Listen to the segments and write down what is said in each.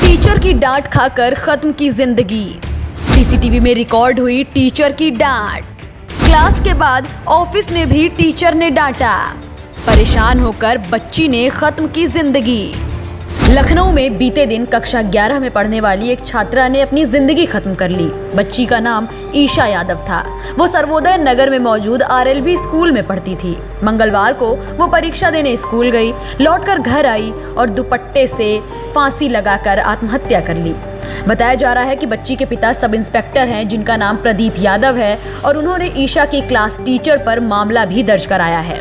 Teacher की डांट खाकर खत्म की जिंदगी। सीसीटीवी में रिकॉर्ड हुई टीचर की डांट। क्लास के बाद ऑफिस में भी टीचर ने डांटा। परेशान होकर बच्ची ने खत्म की जिंदगी। लखनऊ में बीते दिन कक्षा 11 में पढ़ने वाली एक छात्रा ने अपनी जिंदगी खत्म कर ली। बच्ची का नाम ईशा यादव था। वो सर्वोदय नगर में मौजूद आरएलबी स्कूल में पढ़ती थी। मंगलवार को वो परीक्षा देने स्कूल गई, लौटकर घर आई और दुपट्टे से फांसी लगाकर आत्महत्या कर ली। बताया जा रहा है कि बच्ची के पिता सब इंस्पेक्टर हैं, जिनका नाम प्रदीप यादव है, और उन्होंने ईशा की क्लास टीचर पर मामला भी दर्ज कराया है।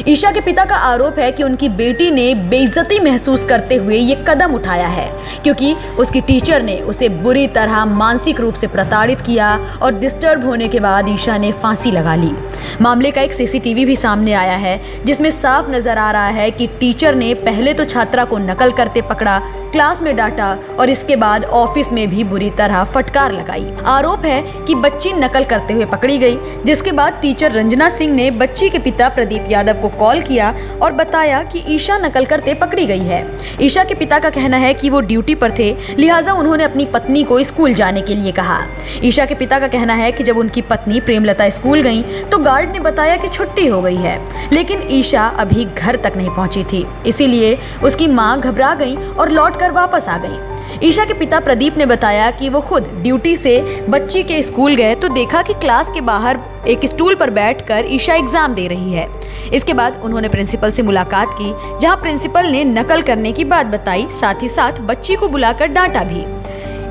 ईशा के पिता का आरोप है कि उनकी बेटी ने बेइज्जती महसूस करते हुए ये कदम उठाया है, क्योंकि उसकी टीचर ने उसे बुरी तरह मानसिक रूप से प्रताड़ित किया और डिस्टर्ब होने के बाद ईशा ने फांसी लगा ली। मामले का एक सीसीटीवी भी सामने आया है, जिसमें साफ नजर आ रहा है कि टीचर ने पहले तो छात्रा को नकल करते पकड़ा, क्लास में डांटा और इसके बाद ऑफिस में भी बुरी तरह फटकार लगाई। आरोप है कि बच्ची नकल करते हुए पकड़ी गई, जिसके बाद टीचर रंजना सिंह ने बच्ची के पिता प्रदीप यादव को कॉल किया और बताया कि ईशा नकल करते पकड़ी गई है। ईशा के पिता का कहना है कि वो ड्यूटी पर थे, लिहाजा उन्होंने अपनी पत्नी को स्कूल जाने के लिए कहा। ईशा के पिता का कहना है कि जब उनकी पत्नी प्रेमलता स्कूल गई तो गार्ड ने बताया कि छुट्टी हो गई है, लेकिन ईशा अभी घर तक नहीं पहुंची थी, इसीलिए उसकी मां घबरा गई और लौटकर वापस आ गई। ईशा के पिता प्रदीप ने बताया कि वो खुद ड्यूटी से बच्ची के स्कूल गए तो देखा कि क्लास के बाहर एक स्टूल पर बैठकर ईशा एग्जाम दे रही है। इसके बाद उन्होंने प्रिंसिपल से मुलाकात की, जहां प्रिंसिपल ने नकल करने की बात बताई, साथ ही साथ बच्ची को बुलाकर डांटा भी।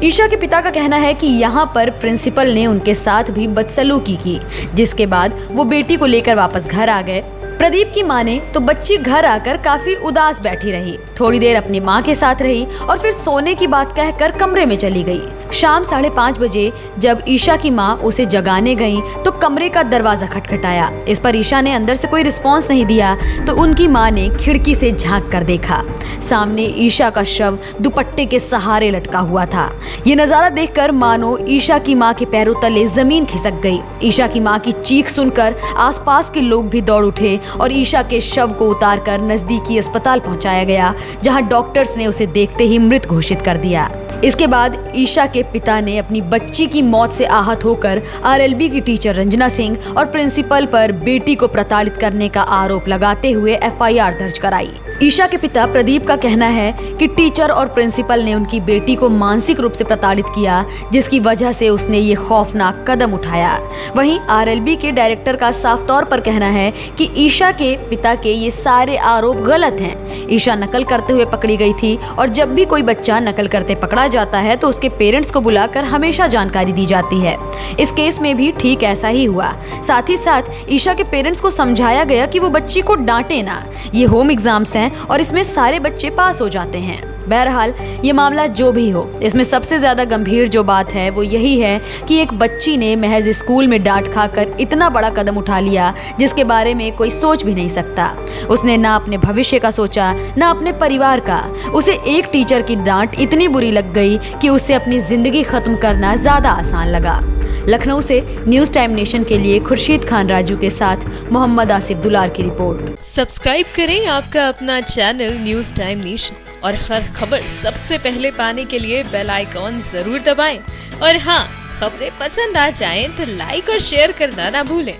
ईशा के पिता का कहना है कि यहाँ पर प्रिंसिपल ने उनके साथ भी बदसलूकी की, जिसके बाद वो बेटी को लेकर वापस घर आ गए। प्रदीप की मां ने तो बच्ची घर आकर काफी उदास बैठी रही, थोड़ी देर अपनी मां के साथ रही और फिर सोने की बात कहकर कमरे में चली गई। शाम 5:30 बजे जब ईशा की मां उसे जगाने गई तो कमरे का दरवाजा खटखटाया। इस पर ईशा ने अंदर से कोई रिस्पॉन्स नहीं दिया तो उनकी मां ने खिड़की से झांक कर देखा। सामने ईशा का शव दुपट्टे के सहारे लटका हुआ था। ये नजारा देखकर मानो ईशा की मां के पैरों तले जमीन खिसक गई। ईशा की मां की चीख सुनकर आसपास के लोग भी दौड़ उठे और ईशा के शव को उतारकर नजदीकी अस्पताल पहुंचाया गया, जहां डॉक्टर्स ने उसे देखते ही मृत घोषित कर दिया। इसके बाद ईशा के पिता ने अपनी बच्ची की मौत से आहत होकर आरएलबी की टीचर रंजना सिंह और प्रिंसिपल पर बेटी को प्रताड़ित करने का आरोप लगाते हुए एफआईआर दर्ज कराई। ईशा के पिता प्रदीप का कहना है कि टीचर और प्रिंसिपल ने उनकी बेटी को मानसिक रूप से प्रताड़ित किया, जिसकी वजह से उसने ये खौफनाक कदम उठाया। वहीं आरएलबी के डायरेक्टर का साफ तौर पर कहना है कि ईशा के पिता के ये सारे आरोप गलत हैं। ईशा नकल करते हुए पकड़ी गई थी और जब भी कोई बच्चा नकल करते पकड़ा जाता है तो उसके पेरेंट्स को बुलाकर हमेशा जानकारी दी जाती है। इस केस में भी ठीक ऐसा ही हुआ। साथ ही साथ ईशा के पेरेंट्स को समझाया गया कि वो बच्ची को डांटे ना, ये होम एग्जाम्स हैं और इसमें सारे बच्चे पास हो जाते हैं। बहरहाल ये मामला जो भी हो, इसमें सबसे ज्यादा गंभीर जो बात है वो यही है कि एक बच्ची ने महज स्कूल में डांट खाकर इतना बड़ा कदम उठा लिया, जिसके बारे में कोई सोच भी नहीं सकता। उसने ना अपने भविष्य का सोचा, ना अपने परिवार का। उसे एक टीचर की डांट इतनी बुरी लग गई कि उसे अपनी जिंदगी खत्म करना ज्यादा आसान लगा। लखनऊ से न्यूज टाइम नेशन के लिए खुर्शीद खान राजू के साथ मोहम्मद आसिफ दुलार की रिपोर्ट। सब्सक्राइब करें आपका अपना चैनल न्यूज टाइम नेशन और हर खबर सबसे पहले पाने के लिए बेल आइकॉन जरूर दबाएं। और हाँ, खबरें पसंद आ जाएं तो लाइक और शेयर करना ना भूलें।